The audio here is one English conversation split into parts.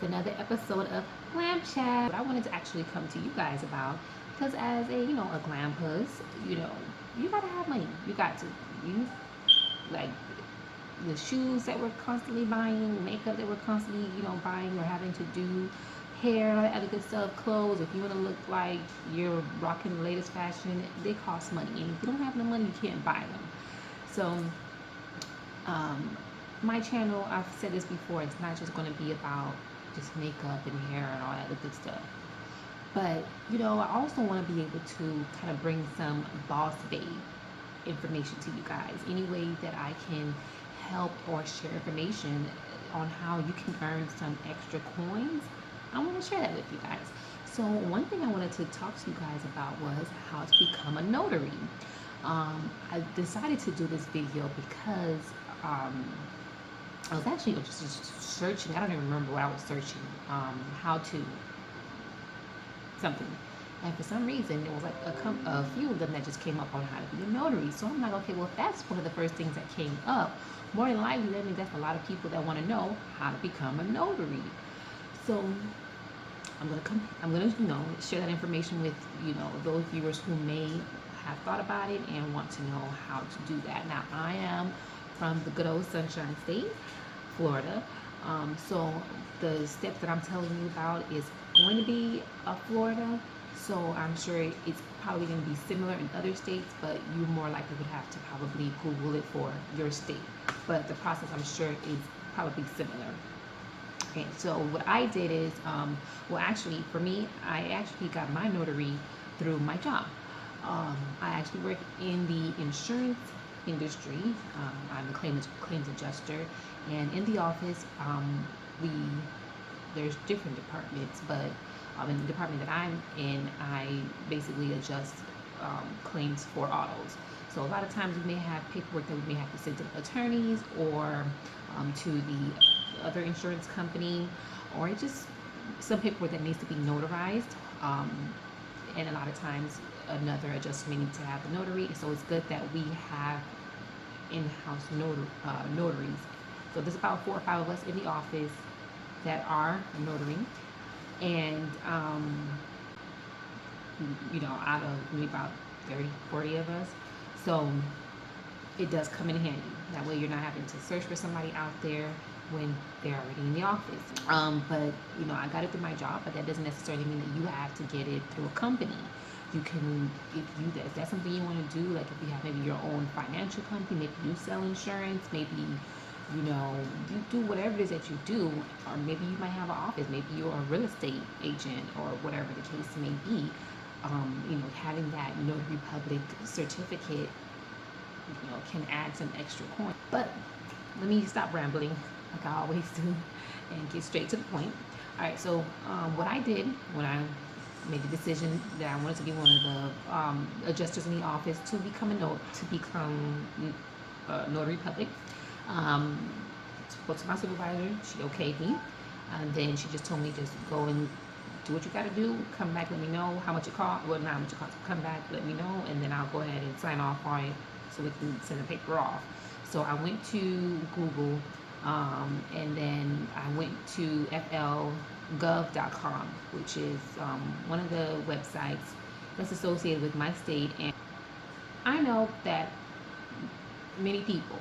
with another episode of Glam Chat. What I wanted to actually come to you guys about, because as a a glam puss, you know, you gotta have money. You got to you like the shoes that we're constantly buying, makeup that we're constantly buying or having to do, hair, all that other good stuff, clothes. If you want to look like you're rocking the latest fashion, they cost money, and if you don't have no money, you can't buy them. So um, my channel, I've said this before, it's not just going to be about just makeup and hair and all that good stuff. But, I also want to be able to kind of bring some boss babe information to you guys. Any way that I can help or share information on how you can earn some extra coins, I want to share that with you guys. So one thing I wanted to talk to you guys about was how to become a notary. I decided to do this video because I was actually just searching. I don't even remember what I was searching. How to something. And for some reason, there was like a few of them that just came up on how to be a notary. So I'm like, okay, well, if that's one of the first things that came up, more than likely, that means that's a lot of people that want to know how to become a notary. So I'm gonna share that information with those viewers who may have thought about it and want to know how to do that. Now, I am from the good old Sunshine State, Florida. So the steps that I'm telling you about is going to be Florida. So I'm sure it's probably going to be similar in other states, but you more likely would have to probably Google it for your state. But the process, I'm sure, is probably similar. Okay, so what I did is, well, actually, for me, I actually got my notary through my job. I actually work in the insurance industry. I'm a claims adjuster, and in the office, there's different departments, but in the department that I'm in, I basically adjust claims for autos. So a lot of times we may have paperwork that we may have to send to attorneys or to the other insurance company, or it's just some paperwork that needs to be notarized. And a lot of times another adjuster may need to have the notary. So it's good that we have in-house notaries. So there's about 4 or 5 of us in the office that are notary, and out of maybe about 30, 40 of us. So it does come in handy. That way you're not having to search for somebody out there when they're already in the office. But I got it through my job, but that doesn't necessarily mean that you have to get it through a company. You can, if that's something you want to do, like if you have maybe your own financial company, maybe you sell insurance, maybe you do whatever it is that you do, or maybe you might have an office, maybe you're a real estate agent or whatever the case may be. Having that notary public certificate, can add some extra coin. But let me stop rambling like I always do and get straight to the point. All right, so what I did when I made the decision that I wanted to be one of the adjusters in the office to become notary public. Spoke to my supervisor. She okayed me, and then she just told me just go and do what you got to do. Come back, let me know how much it cost. Well, not how much it cost. Come back, let me know, and then I'll go ahead and sign off on it so we can send the paper off. So I went to Google, and then I went to flgov.com, which is one of the websites that's associated with my state. And I know that many people,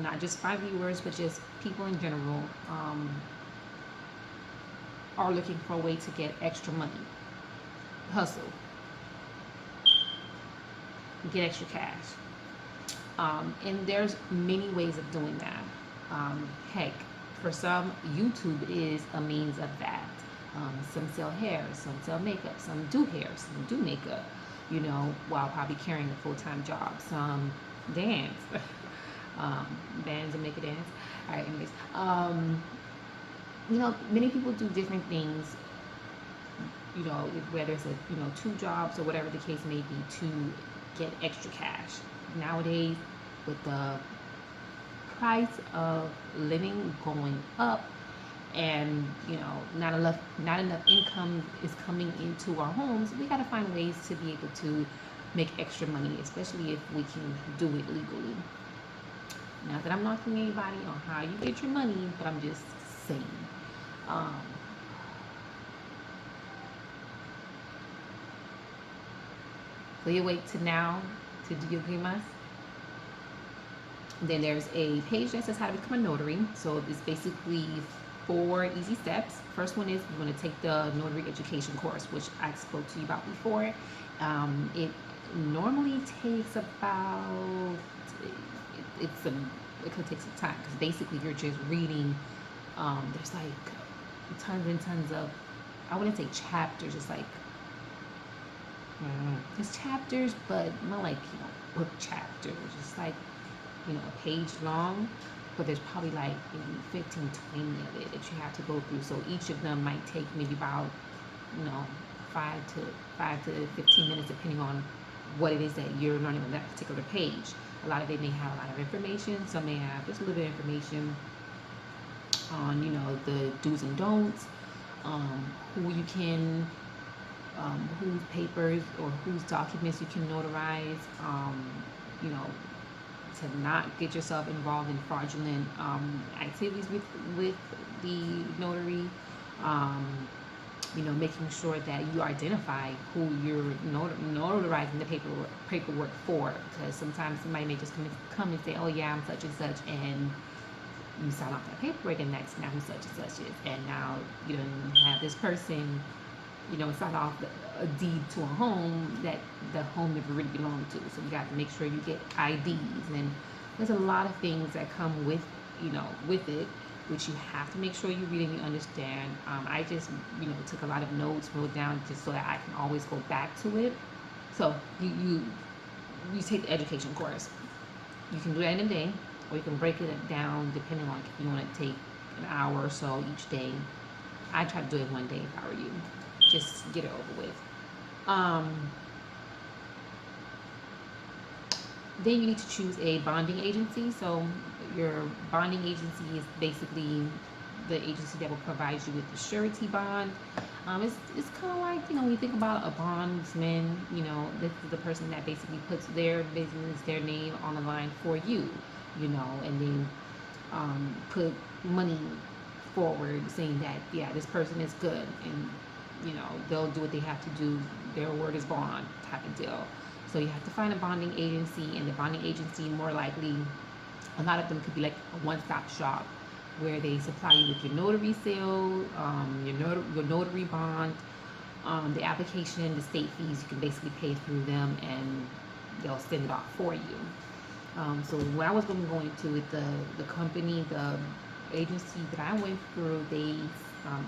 not just my viewers, but just people in general, are looking for a way to get extra money, hustle, get extra cash. And there's many ways of doing that. Heck, for some, YouTube is a means of that. Some sell hair, some sell makeup, some do hair, some do makeup, while probably carrying a full-time job. Some dance. Bands and make a dance. All right, anyways, many people do different things, whether it's 2 jobs or whatever the case may be, to get extra cash. Nowadays, with the price of living going up, and not enough income is coming into our homes, we got to find ways to be able to make extra money, especially if we can do it legally. Not that I'm knocking anybody on how you get your money, but I'm just saying. will you wait to now to do your grimas? Then there's a page that says how to become a notary. So it's basically 4 easy steps. First one is you want to take the notary education course, which I spoke to you about before. It normally takes about it could take some time because basically you're just reading. There's like tons and tons of, I wouldn't say chapters. It's like it's chapters, but not like book chapters. It's like a page long, but there's probably like maybe 15, 20 of it that you have to go through. So each of them might take maybe about 5 to 15 minutes, depending on what it is that you're learning on that particular page. A lot of it may have a lot of information. Some may have just a little bit of information on the do's and don'ts, who you can, whose papers or whose documents you can notarize, you know, to not get yourself involved in fraudulent activities with the notary. Making sure that you identify who you're notarizing the paperwork for, because sometimes somebody may just come and say, oh yeah, I'm such and such, and you sign off that paperwork, and that's now who such and such is, and now you don't have this person sign off a deed to a home that the home never really belonged to. So you got to make sure you get IDs, and there's a lot of things that come with with it, which you have to make sure you read and you understand. I just took a lot of notes, wrote down, just so that I can always go back to it. So you take the education course. You can do that in a day, or you can break it down depending on if you want to take an hour or so each day. I try to do it one day if I were you. Just get it over with. Then you need to choose a bonding agency. So your bonding agency is basically the agency that will provide you with the surety bond. It's kind of like, when you think about a bondsman, this is the person that basically puts their business, their name on the line for you, and then put money forward saying that, yeah, this person is good, and they'll do what they have to do. Their word is bond type of deal. So you have to find a bonding agency, and the bonding agency, more likely, a lot of them could be like a one-stop shop where they supply you with your notary seal, your notary bond, the application, the state fees. You can basically pay through them, and they'll send it off for you. So when I was going to go into it, the company, the agency that I went through,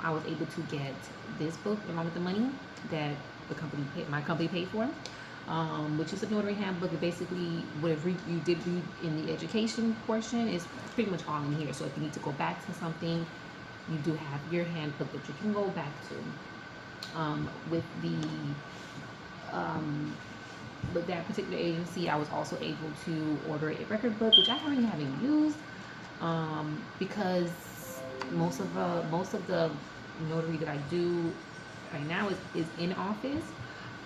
I was able to get this book along with the money that my company paid for, which is a notary handbook. And basically, whatever you did read in the education portion is pretty much all in here. So if you need to go back to something, you do have your handbook that you can go back to. With that particular agency, I was also able to order a record book, which I haven't used, because most of the notary that I do right now is in office.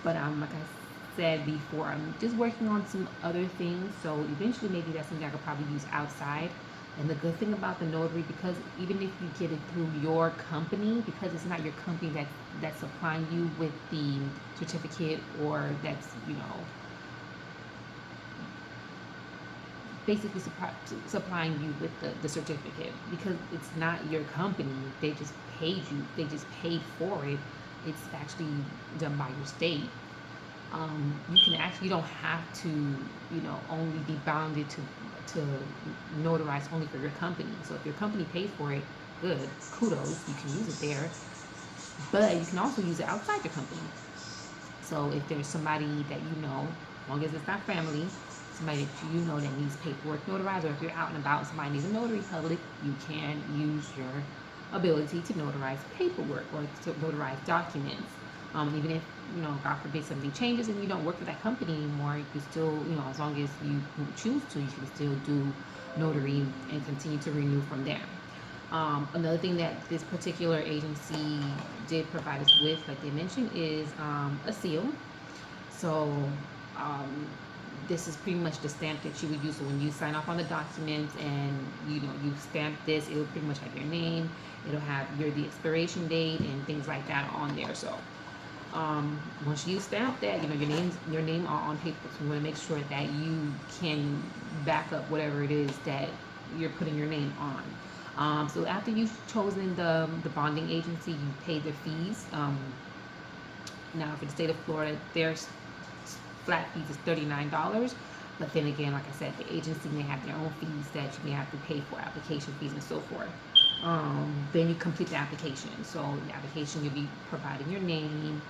But like I said before, I'm just working on some other things, so eventually maybe that's something I could probably use outside. And the good thing about the notary, because even if you get it through your company, because it's not your company that's supplying you with the certificate, or that's basically supplying you with the certificate, because it's not your company. They just paid you. They just paid for it. It's actually done by your state. You don't have to only be bounded to notarize only for your company. So if your company pays for it, good, kudos, you can use it there. But you can also use it outside your company. So if there's somebody that as long as it's not family, somebody that that needs paperwork notarized, or if you're out and about and somebody needs a notary public, you can use your ability to notarize paperwork or to notarize documents. Even if, God forbid, something changes and you don't work for that company anymore, you can still, as long as you choose to, you can still do notary and continue to renew from there. Another thing that this particular agency did provide us with, like they mentioned, is a seal. So this is pretty much the stamp that you would use. So when you sign off on the documents and you stamp this, it'll pretty much have your name. It'll have the expiration date and things like that on there. So Once you stamp that, your name are on paper. So you want to make sure that you can back up whatever it is that you're putting your name on. So after you've chosen the bonding agency, you pay the fees. Now, for the state of Florida, their flat fees is $39. But then again, like I said, the agency may have their own fees that you may have to pay for, application fees and so forth. Then you complete the application. So the application, you'll be providing your name,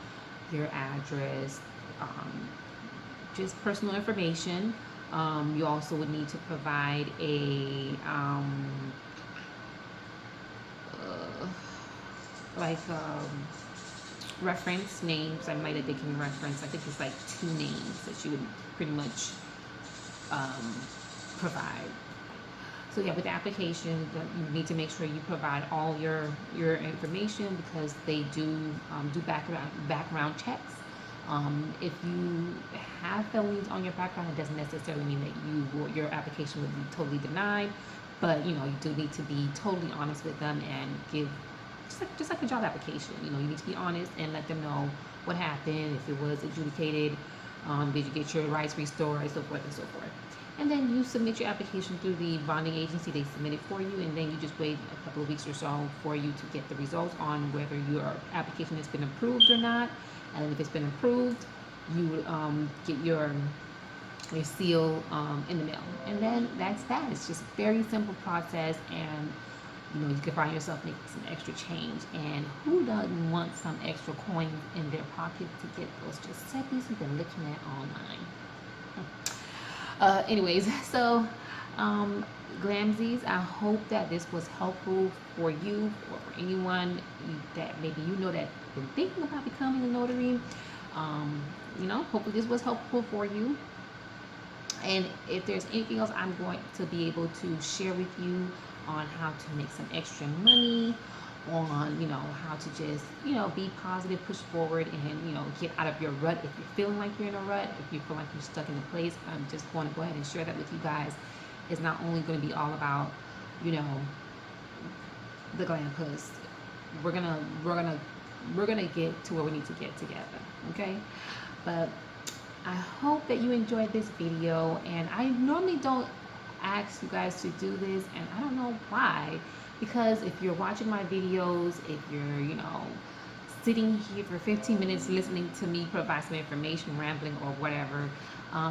your address, just personal information. You also would need to provide a like reference names. Somebody that they can reference. I think it's like 2 names that you would pretty much provide. So yeah, with the application, you need to make sure you provide all your information, because they do background checks. If you have felonies on your background, it doesn't necessarily mean that your application would be totally denied. But you do need to be totally honest with them and give just like a job application. You need to be honest and let them know what happened, if it was adjudicated, did you get your rights restored, so forth and so forth. And then you submit your application through the bonding agency. They submit it for you, and then you just wait a couple of weeks or so for you to get the results on whether your application has been approved or not. And if it's been approved, you would get your seal in the mail. And then that's that. It's just a very simple process, and you can find yourself making some extra change. And who doesn't want some extra coins in their pocket to get those just seconds you've been looking at online? Anyways, so Glamsies, I hope that this was helpful for you or for anyone that maybe that been thinking about becoming a notary. Hopefully this was helpful for you. And if there's anything else, I'm going to be able to share with you on how to make some extra money, on how to just be positive, push forward, and get out of your rut. If you're feeling like you're in a rut, if you feel like you're stuck in a place, I'm just going to go ahead and share that with you guys. It's not only going to be all about the glam puss. We're gonna get to where we need to get together, okay? But I hope that you enjoyed this video, and I normally don't ask you guys to do this, and I don't know why, because if you're watching my videos, if you're sitting here for 15 minutes listening to me provide some information, rambling or whatever,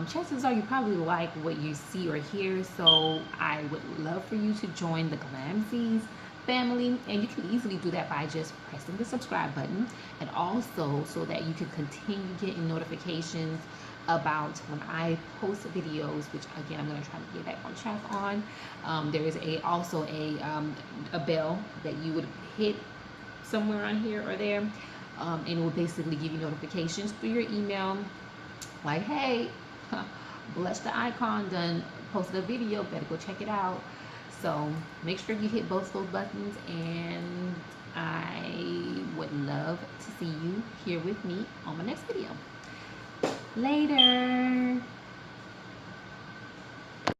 chances are you probably like what you see or hear. So I would love for you to join the Glamsies family, and you can easily do that by just pressing the subscribe button, and also so that you can continue getting notifications about when I post videos, which again I'm going to try to get back on track on. There is also a bell that you would hit somewhere on here or there, and it will basically give you notifications through your email, like, hey, bless the icon done posted a video, better go check it out. So make sure you hit both those buttons, and I would love to see you here with me on my next video. Later.